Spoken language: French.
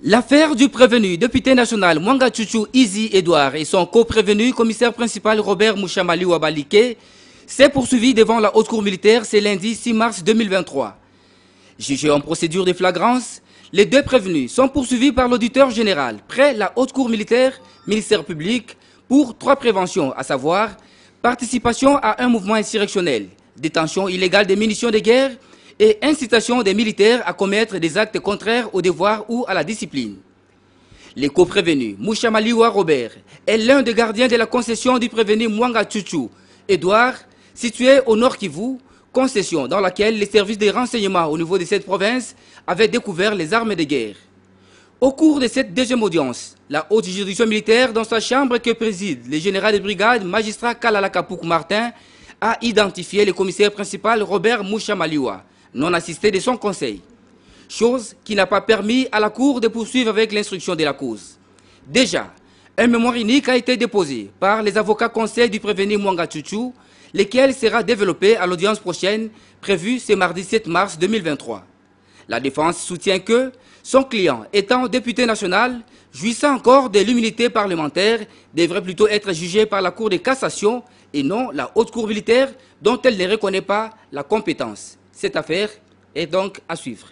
L'affaire du prévenu député national Mwanga Tchouchou Izi Edouard et son co-prévenu commissaire principal Robert Mouchamali Wabalike s'est poursuivie devant la haute cour militaire ce lundi 6 mars 2023. Jugés en procédure de flagrance, les deux prévenus sont poursuivis par l'auditeur général près la haute cour militaire, ministère public, pour 3 préventions, à savoir participation à un mouvement insurrectionnel, détention illégale des munitions de guerre et incitation des militaires à commettre des actes contraires au devoir ou à la discipline. Les co-prévenus, Mouchamaliwa Robert est l'un des gardiens de la concession du prévenu Mwanga Tchouchou Edouard, située au Nord Kivu, concession dans laquelle les services de renseignement au niveau de cette province avaient découvert les armes de guerre. Au cours de cette deuxième audience, la haute juridiction militaire, dans sa chambre que préside le général de brigade magistrat Kalalakapouk Martin, a identifié le commissaire principal Robert Mouchamaliwa, non assisté de son conseil, chose qui n'a pas permis à la Cour de poursuivre avec l'instruction de la cause. Déjà, un mémoire unique a été déposé par les avocats conseils du prévenu Mwanga Tchouchou, lequel sera développé à l'audience prochaine prévue ce mardi 7 mars 2023. La défense soutient que son client, étant député national, jouissant encore de l'immunité parlementaire, devrait plutôt être jugé par la Cour de cassation et non la haute cour militaire dont elle ne reconnaît pas la compétence. Cette affaire est donc à suivre.